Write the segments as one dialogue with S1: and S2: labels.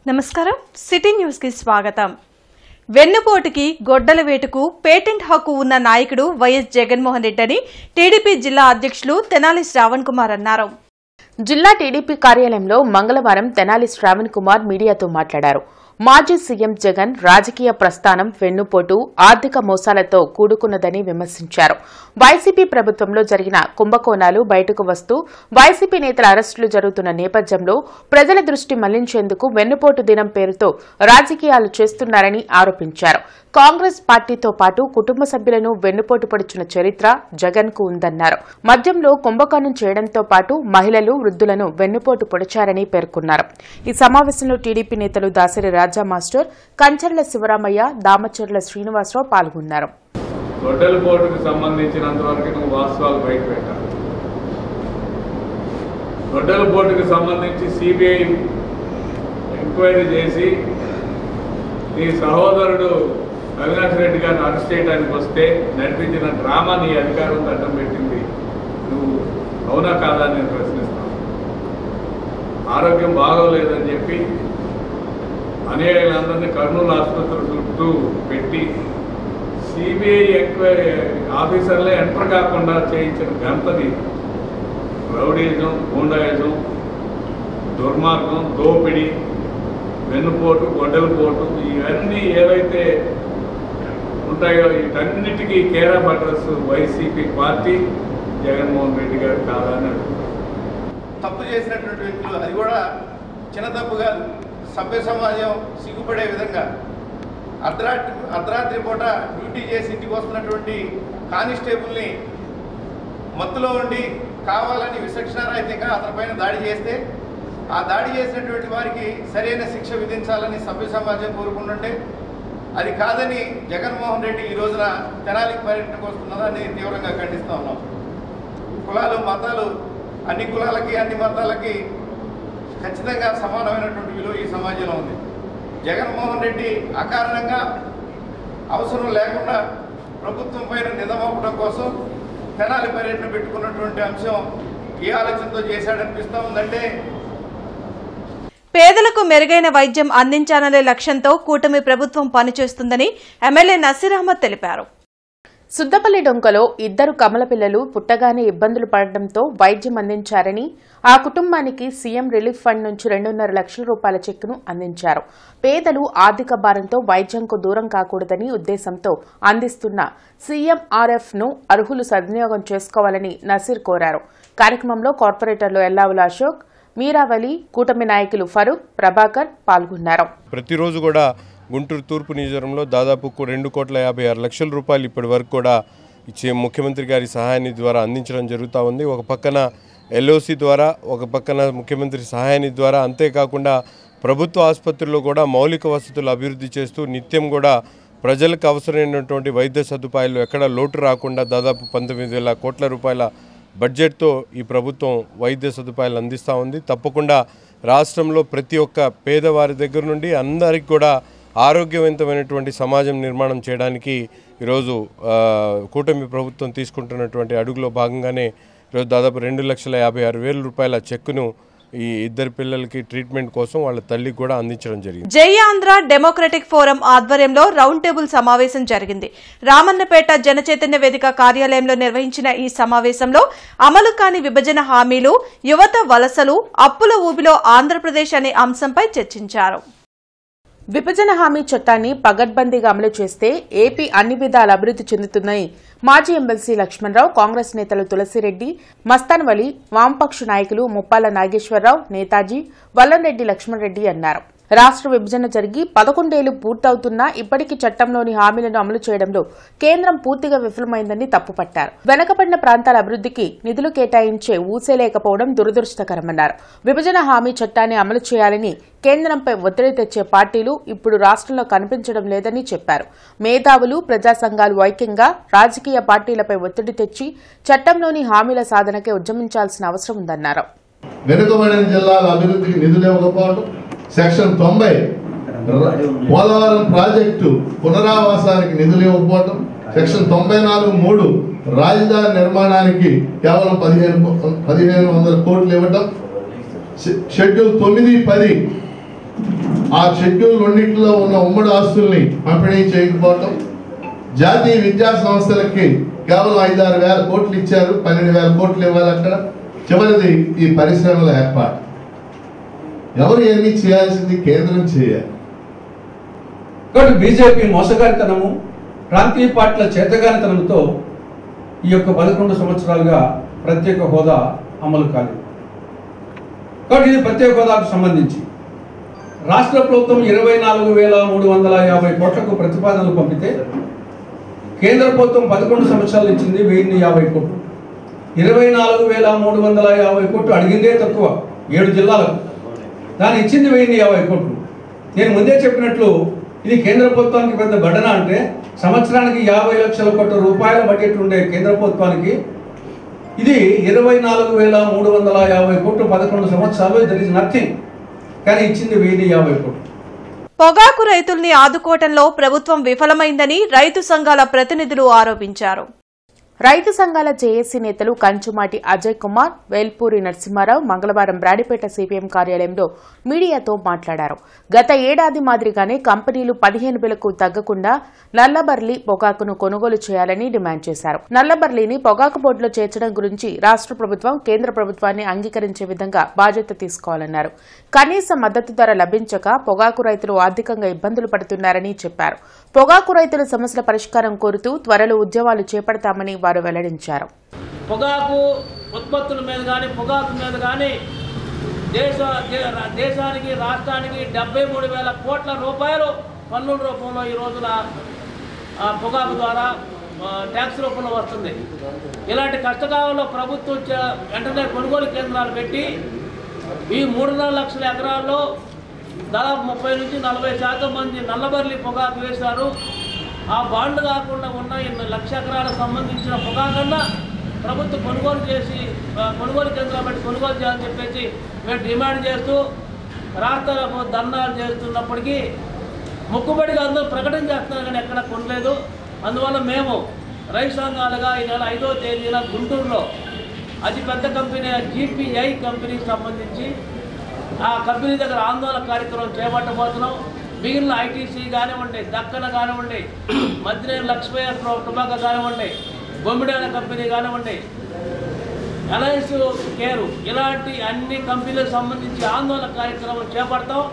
S1: నమస్కారం city news కి స్వాగతం. వెన్నుపోటుకి గొడ్డల వేటుకు పేటెంట్ హక్కు ఉన్న నాయకుడు వైఎస్ జగన్మోహన్ రెడ్డి అని టీడీపీ జిల్లా అధ్యక్షులు తెనాలి శ్రావణ్ కుమార్ అన్నారు.
S2: జిల్లా టీడీపీ కార్యాలయంలో మంగళవారం తెనాలి శ్రావణ్ కుమార్ మీడియాతో మాట్లాడారు. మాజీ సీఎం జగన్ రాజకీయ ప్రస్థానం వెన్నుపోటు ఆర్థిక మోసాలతో కూడుకున్నదని విమర్శించారు. వైసీపీ ప్రభుత్వంలో జరిగిన కుంభకోణాలు బయటకు వస్తూ వైసీపీ నేతల అరెస్టులు జరుగుతున్న నేపథ్యంలో ప్రజల దృష్టి మళ్లించేందుకు వెన్నుపోటు దినం పేరుతో రాజకీయాలు చేస్తున్నారని ఆరోపించారు. కాంగ్రెస్ పార్టీతో పాటు కుటుంబ సభ్యులను వెన్నుపోటు పొడిచిన చరిత్ర జగన్ కు ఉందన్నారు. మద్యంలో కుంభకోణం చేయడంతో పాటు మహిళలు వృద్ధులను వెన్నుపోటు పొడిచారని పేర్కొన్నారు. ఈ సమావేశంలో టీడీపీ నేతలు దాసరి రాజా మాస్టర్, కంచర్ల శివరామయ్య, దామచర్ల శ్రీనివాసరావు పాల్గొన్నారు.
S3: గొడ్డలపోటుకు సంబంధించినంతవరకు నువ్వు వాస్తవాలు బయట పెట్టాలి. గొడ్డలపోటుకు సంబంధించి సిబిఐ ఎంక్వైరీ చేసి నీ సహోదరుడు అవినాష్ రెడ్డి గారిని అరెస్ట్ చేయడానికి వస్తే నడిపించిన డ్రామా నీ అధికారం అడ్డం పెట్టింది. నువ్వు అవునా కాదా అని నేను ప్రశ్నిస్తాను. ఆరోగ్యం బాగోలేదని చెప్పి అనేకులందరినీ కర్నూలు ఆసుపత్రి చుట్టూ పెట్టి సిబిఐ ఎంక్వైరీ ఆఫీసర్లే ఎంటర్ కాకుండా చేయించిన ఘనతని రౌడీజం, గూండాయిజం, దుర్మార్గం, దోపిడీ, వెన్నుపోటు, గొడ్డలపోటు ఇవన్నీ ఏవైతే ఉంటాయో వీటన్నిటికీ care of address YCP party, Jaganmohan Reddy గారు కాదని
S4: తప్పు చేసినటువంటి వ్యక్తులు, అది కూడా చిన్న తప్పు కాదు, సభ్య సమాజం సిగ్గుపడే విధంగా అర్ధరాత్రి పూట డ్యూటీ చేసి ఇంటికి వస్తున్నటువంటి కానిస్టేబుల్ని మత్తులో ఉండి కావాలని విచక్షణారహితంగా అతనిపైన దాడి చేస్తే ఆ దాడి చేసినటువంటి వారికి సరైన శిక్ష విధించాలని సభ్య సమాజం కోరుకుంటుంటే అది కాదని జగన్మోహన్ రెడ్డి ఈ రోజున తెనాలికి పర్యటనకు వస్తున్నదాన్ని తీవ్రంగా ఖండిస్తూ ఉన్నాం. కులాలు, మతాలు, అన్ని కులాలకి అన్ని మతాలకి ఖచ్చితంగా సమానమైనటువంటి విలువ ఈ సమాజంలో ఉంది. జగన్మోహన్ రెడ్డి అకారణంగా అవసరం లేకుండా ప్రభుత్వం పైన నిందమోపడం కోసం తెనాలి పర్యటన పెట్టుకున్నటువంటి అంశం ఏ ఆలోచనతో చేశాడనిపిస్తూ ఉందంటే,
S1: పేదలకు మెరుగైన వైద్యం అందించాలనే లక్ష్యంతో కూటమి ప్రభుత్వం పనిచేస్తుందని ఎమ్మెల్యే నసీర్ అహ్మద్ తెలిపారు.
S2: సుద్దపల్లి డొంకలో ఇద్దరు కమల పిల్లలు పుట్టగానే ఇబ్బందులు పడడంతో వైద్యం అందించారని, ఆ కుటుంబానికి సీఎం రిలీఫ్ ఫండ్ నుంచి 2.5 లక్షల రూపాయల చెక్కును అందించారు. పేదలు ఆర్థిక భారంతో వైద్యంకు దూరం కాకూడదని ఉద్దేశంతో అందిస్తున్న సీఎంఆర్ఎఫ్ ను అర్హులు సద్వినియోగం చేసుకోవాలని నసీర్ కోరారు. కార్యక్రమంలో కార్పొరేటర్లు ఎల్లావుల అశోక్, మీరావలి, కూటమి నాయకులు ఫరూక్, ప్రభాకర్ పాల్గొన్నారు.
S5: ప్రతిరోజు కూడా గుంటూరు తూర్పు నియోజకవర్గంలో దాదాపు 2,56,00,000 రూపాయలు ఇప్పటి వరకు కూడా ఇచ్చే ముఖ్యమంత్రి గారి సహాయానిధి ద్వారా అందించడం జరుగుతూ ఉంది. ఒక పక్కన ఎల్ఓసి ద్వారా, ఒక పక్కన ముఖ్యమంత్రి సహాయానిధి ద్వారా, అంతేకాకుండా ప్రభుత్వ ఆసుపత్రుల్లో కూడా మౌలిక వసతులు అభివృద్ధి చేస్తూ నిత్యం కూడా ప్రజలకు అవసరమైనటువంటి వైద్య సదుపాయాలు ఎక్కడ లోటు రాకుండా దాదాపు 19,000 కోట్ల రూపాయల బడ్జెట్తో ఈ ప్రభుత్వం వైద్య సదుపాయాలు అందిస్తూ ఉంది. తప్పకుండా రాష్ట్రంలో ప్రతి ఒక్క పేదవారి దగ్గర నుండి అందరికీ కూడా ఆరోగ్యవంతమైనటువంటి సమాజం నిర్మాణం చేయడానికి ఈరోజు కూటమి ప్రభుత్వం తీసుకుంటున్నటువంటి అడుగులో భాగంగానే ఈరోజు దాదాపు 2,56,000 రూపాయల చెక్కును ఈ ఇద్దరు పిల్లలకి ట్రీట్మెంట్ కోసం వాళ్ళ తల్లికి కూడా అందించడం జరిగింది.
S1: జై ఆంధ్ర డెమోక్రటిక్ ఫోరం ఆధ్వర్యంలో రౌండ్ టేబుల్ సమావేశం జరిగింది. రామన్నపేట జనచైతన్య వేదిక కార్యాలయంలో నిర్వహించిన ఈ సమావేశంలో అమలు కాని విభజన హామీలు, యువత వలసలు, అప్పుల ఊబిలో ఆంధ్రప్రదేశ్ అనే అంశంపై చర్చించారు.
S2: విభజన హామీ చట్టాన్ని పగడ్బందీగా అమలు చేస్తే ఏపీ అన్ని విధాల అభివృద్ధి చెందుతుందని మాజీ ఎమ్మెల్సీ లక్ష్మణరావు, కాంగ్రెస్ నేతలు తులసిరెడ్డి, మస్తాన్ వలి, వామపక్ష నాయకులు ముప్పాల నాగేశ్వరరావు, నేతాజీ, వల్లంరెడ్డి లక్ష్మణరెడ్డి అన్నారు. రాష్ట్ర విభజన జరిగి 11 ఏళ్లు పూర్తవుతున్నా ఇప్పటికీ చట్టంలోని హామీలను అమలు చేయడంలో కేంద్రం పూర్తిగా విఫలమైందని తప్పుపట్టారు. వెనకబడిన ప్రాంతాల అభివృద్ధికి నిధులు కేటాయించే ఊసే లేకపోవడం దురదృష్టకరమన్నారు. విభజన హామీ చట్టాన్ని అమలు చేయాలని కేంద్రంపై ఒత్తిడి తెచ్చే పార్టీలు ఇప్పుడు రాష్ట్రంలో కనిపించడం లేదని చెప్పారు. మేధావులు, ప్రజా సంఘాలు ఐక్యంగా రాజకీయ పార్టీలపై ఒత్తిడి తెచ్చి చట్టంలోని హామీల సాధనకే ఉద్యమించాల్సిన అవసరం ఉందన్నారు.
S6: వెనుకబడిన జిల్లాల అభివృద్ధికి నిధులు ఇవ్వకపోవడం, సెక్షన్ 90 పోలవరం ప్రాజెక్టు పునరావాసానికి నిధులు ఇవ్వకపోవడం, సెక్షన్ 94(3) రాజధాని నిర్మాణానికి కేవలం 1,500 కోట్లు ఇవ్వడం, షెడ్యూల్ 9, 10 ఆ షెడ్యూల్ రెండింటిలో ఉన్న ఉమ్మడి ఆస్తుల్ని పంపిణీ చేయకపోవటం, జాతీయ విద్యా సంస్థలకి కేవలం 5-6 వేల కోట్లు ఇచ్చారు, 12,000 కోట్లు ఇవ్వాలి అక్కడ. చివరిది ఈ పరిశ్రమల ఏర్పాటు. ఎవరు ఎన్ని చేయాల్సింది కేంద్రం చేయాలి.
S7: కాబట్టి బీజేపీ మోసగారితనము, ప్రాంతీయ పార్టీల చేతగానితనంతో ఈ యొక్క 11 సంవత్సరాలుగా ప్రత్యేక హోదా అమలు కాలేదు. కాబట్టి ఇది ప్రత్యేక హోదాకు సంబంధించి రాష్ట్ర ప్రభుత్వం 24,350 కోట్లకు ప్రతిపాదనలు పంపితే కేంద్ర ప్రభుత్వం 11 సంవత్సరాలు ఇచ్చింది 1,050 కోట్లు. 24,350 కోట్లు అడిగిందే తక్కువ 7 జిల్లాలకు, దాన్ని ఇచ్చింది 1,050 కోట్లు. నేను ముందే చెప్పినట్లు ఇది కేంద్ర ప్రభుత్వానికి పెద్ద బడన. అంటే సంవత్సరానికి 50 లక్షల కోట్ల రూపాయల బడ్జెట్ ఉండే కేంద్ర ప్రభుత్వానికి ఇది 24,350 కోట్లు 11 సంవత్సరాలు. That is nothing. కానీ ఇచ్చింది 1,050 కోట్లు.
S1: పొగాకు రైతుల్ని ఆదుకోవటంలో ప్రభుత్వం విఫలమైందని రైతు సంఘాల ప్రతినిధులు ఆరోపించారు.
S2: రైతు సంఘాల జేఏసీ నేతలు కంచుమాటి అజయ్ కుమార్, వేల్పూరి నరసింహారావు మంగళవారం బ్రాడిపేట సిపిఎం కార్యాలయంలో మీడియాతో మాట్లాడారు. గత ఏడాది మాదిరిగానే కంపెనీలు 15,000కు తగ్గకుండా నల్లబర్లీ పొగాకును కొనుగోలు చేయాలని డిమాండ్ చేశారు. నల్లబర్లీని పొగాకు బోర్డులో చేర్చడం గురించి రాష్ట్ర ప్రభుత్వం కేంద్ర ప్రభుత్వాన్ని అంగీకరించే విధంగా బాధ్యత తీసుకోవాలన్నారు. కనీస మద్దతు ధర లభించక పొగాకు రైతులు ఆర్థికంగా ఇబ్బందులు పడుతున్నారని చెప్పారు. పొగాకు రైతుల సమస్యల పరిష్కారం కోరుతూ త్వరలో ఉద్యమాలు చేపడతామని వారు వెల్లడించారు.
S8: పొగాకు ఉత్పత్తుల మీద కానీ పొగాకు మీద కానీ దేశానికి రాష్ట్రానికి 73,000 కోట్ల రూపాయలు పన్నుల రూపంలో ఈ రోజున పొగాకు ద్వారా ట్యాక్స్ రూపంలో వస్తుంది. ఇలాంటి కష్టకాలంలో ప్రభుత్వం వెంటనే కొనుగోలు కేంద్రాలు పెట్టి ఈ 3.5 లక్షల ఎకరాల్లో దాదాపు 30 నుంచి 40% మంది నల్లబర్లీ పొగాకు వేశారు. ఆ బాండ్లు కాకుండా ఉన్న 1,00,000 ఎకరాలకు సంబంధించిన పొగాకన్నా ప్రభుత్వం కొనుగోలు చేసి కొనుగోలు కేంద్రాలు పెట్టి కొనుగోలు చేయాలని చెప్పేసి మేము డిమాండ్ చేస్తూ రాష్ట్రాలకు ధర్నాలు చేస్తున్నప్పటికీ మొక్కుబడిగా అందరూ ప్రకటన చేస్తున్నారు కానీ ఎక్కడ కొనలేదు. అందువల్ల మేము రైతు సంఘాలుగా ఈ నెల 5వ తేదీన గుంటూరులో అతిపెద్ద కంపెనీ GPI కంపెనీకి సంబంధించి ఆ కంపెనీ దగ్గర ఆందోళన కార్యక్రమం చేపట్టబోతున్నాం. మిగిలిన ITC కానివ్వండి, దక్కన కానివ్వండి, మద్దినేని లక్ష్మీ టొబాకో కానివ్వండి, బొమ్మిడాల కంపెనీ కానివ్వండి, అలయన్స్ కేరు ఇలాంటి అన్ని కంపెనీలకు సంబంధించి ఆందోళన కార్యక్రమం చేపడతాం.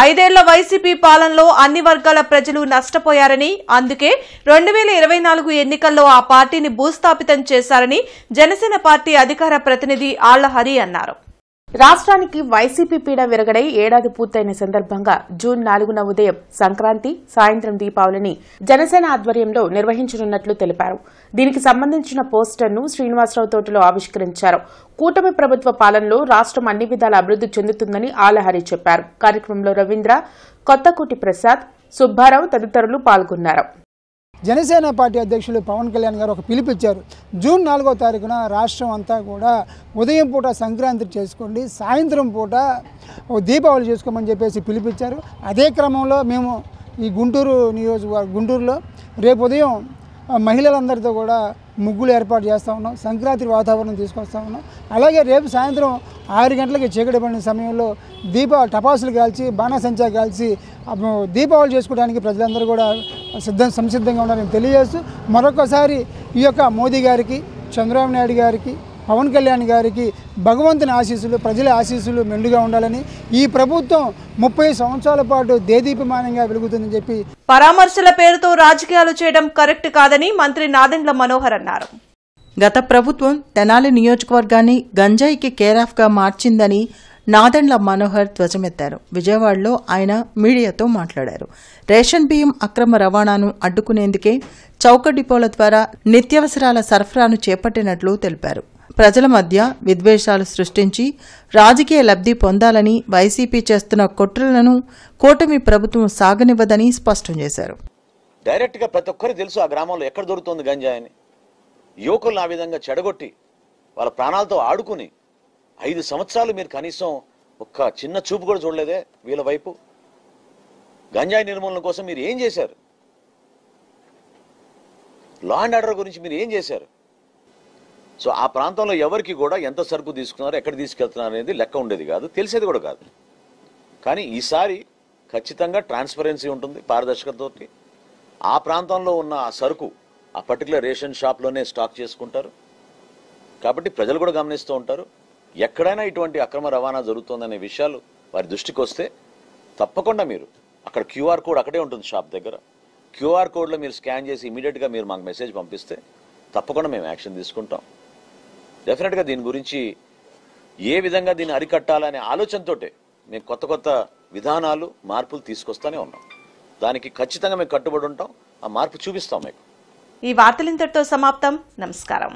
S1: 5 ఏళ్ల వైసీపీ పాలనలో అన్ని వర్గాల ప్రజలు నష్టపోయారని, అందుకే 2024 ఎన్నికల్లో ఆ పార్టీని భూస్థాపితం చేశారని జనసేన పార్టీ అధికార ప్రతినిధి ఆళ్ల హరి అన్నారు.
S2: రాష్ట్రానికి వైసీపీ పీడ విరగడై ఏడాది పూర్తయిన సందర్భంగా జూన్ 4న ఉదయం సంక్రాంతి, సాయంత్రం దీపావళిని జనసేన ఆధ్వర్యంలో నిర్వహించనున్నట్లు తెలిపారు. దీనికి సంబంధించిన పోస్టర్ను శ్రీనివాసరావు తోటలో ఆవిష్కరించారు. కూటమి ప్రభుత్వ పాలనలో రాష్ట్రం అన్ని విధాల అభివృద్ది చెందుతుందని ఆలహరి చెప్పారు. కార్యక్రమంలో రవీంద్ర, కొత్తకోటి ప్రసాద్, సుబ్బారావు తదితరులు పాల్గొన్నారు.
S9: జనసేన పార్టీ అధ్యక్షులు పవన్ కళ్యాణ్ గారు ఒక పిలుపిచ్చారు. జూన్ 4వ తారీఖున రాష్ట్రం అంతా కూడా ఉదయం పూట సంక్రాంతి చేసుకోండి, సాయంత్రం పూట దీపావళి చేసుకోమని చెప్పేసి పిలిపించారు. అదే క్రమంలో మేము ఈ గుంటూరులో రేపు ఉదయం మహిళలందరితో కూడా ముగ్గులు ఏర్పాటు చేస్తూ ఉన్నాం, సంక్రాంతి వాతావరణం తీసుకొస్తూ ఉన్నాం. అలాగే రేపు సాయంత్రం 6 గంటలకి చీకటి పడిన సమయంలో టపాసులు కాల్చి బాణాసంచా కాల్చి దీపావళి చేసుకోవడానికి ప్రజలందరూ కూడా సంసిద్ధంగా ఉన్నారని తెలియజేస్తూ మరొకసారి ఈ యొక్క మోదీ గారికి, చంద్రబాబు నాయుడు గారికి, పవన్ కళ్యాణ్ గారికి భగవంతుని ఆశీస్సులు, ప్రజల ఆశీస్సులు మెండుగా ఉండాలని, ఈ ప్రభుత్వం 30 సంవత్సరాల పాటు దేదీప్యమానంగా వెలుగుతుందని చెప్పి
S1: పరామర్శల పేరుతో రాజకీయాలు చేయడం కరెక్ట్ కాదని మంత్రి నాదెండ్ల మనోహర్ అన్నారు.
S10: గత ప్రభుత్వం తెనాలి నియోజకవర్గాన్ని గంజాయికి కేరాఫ్గా మార్చిందని నాదెండ్ల మనోహర్ ధ్వజమెత్తారు. విజయవాడలో ఆయన మీడియాతో మాట్లాడారు. రేషన్ బియ్యం అక్రమ రవాణాను అడ్డుకునేందుకే చౌక డిపోల ద్వారా నిత్యావసరాల సరఫరాను చేపట్టినట్లు తెలిపారు. ప్రజల మధ్య విద్వేషాలు సృష్టించి రాజకీయ లబ్ధి పొందాలని వైసీపీ చేస్తున్న కుట్రలను కూటమి ప్రభుత్వం సాగనివ్వదని స్పష్టం చేశారు.
S11: డైరెక్ట్గా ప్రతి ఒక్కరికి తెలుసు ఆ గ్రామంలో ఎక్కడ దొరుకుతుంది గంజాయని. యువకులను ఆ విధంగా చెడగొట్టి వాళ్ళ ప్రాణాలతో ఆడుకుని 5 సంవత్సరాలు మీరు కనీసం ఒక్క చిన్న చూపు కూడా చూడలేదే వీళ్ళ వైపు. గంజాయి నిర్మూలన కోసం మీరు ఏం చేశారు? లా అండ్ ఆర్డర్ గురించి మీరు ఏం చేశారు? సో ఆ ప్రాంతంలో ఎవరికి కూడా ఎంత సరుకు తీసుకున్నారో, ఎక్కడ తీసుకెళ్తున్నారు అనేది లెక్క ఉండేది కాదు, తెలిసేది కూడా కాదు. కానీ ఈసారి ఖచ్చితంగా ట్రాన్స్పరెన్సీ ఉంటుంది, పారదర్శకతతోటి. ఆ ప్రాంతంలో ఉన్న ఆ సరుకు ఆ పర్టికులర్ రేషన్ షాప్లోనే స్టాక్ చేసుకుంటారు. కాబట్టి ప్రజలు కూడా గమనిస్తూ ఉంటారు. ఎక్కడైనా ఇటువంటి అక్రమ రవాణా జరుగుతుందనే విషయాలు వారి దృష్టికి వస్తే తప్పకుండా మీరు అక్కడ క్యూఆర్ కోడ్ అక్కడే ఉంటుంది షాప్ దగ్గర. క్యూఆర్ కోడ్లో మీరు స్కాన్ చేసి ఇమీడియట్గా మీరు మాకు మెసేజ్ పంపిస్తే తప్పకుండా మేము యాక్షన్ తీసుకుంటాం. డెఫినెట్గా దీని గురించి ఏ విధంగా దీన్ని అరికట్టాలనే ఆలోచనతోటే మేము కొత్త కొత్త విధానాలు, మార్పులు తీసుకొస్తానే ఉన్నాం. దానికి ఖచ్చితంగా మేము కట్టుబడి ఉంటాం. ఆ మార్పు చూపిస్తాం మీకు.
S1: ఈ వార్తలు ఇంతటితో సమాప్తం. నమస్కారం.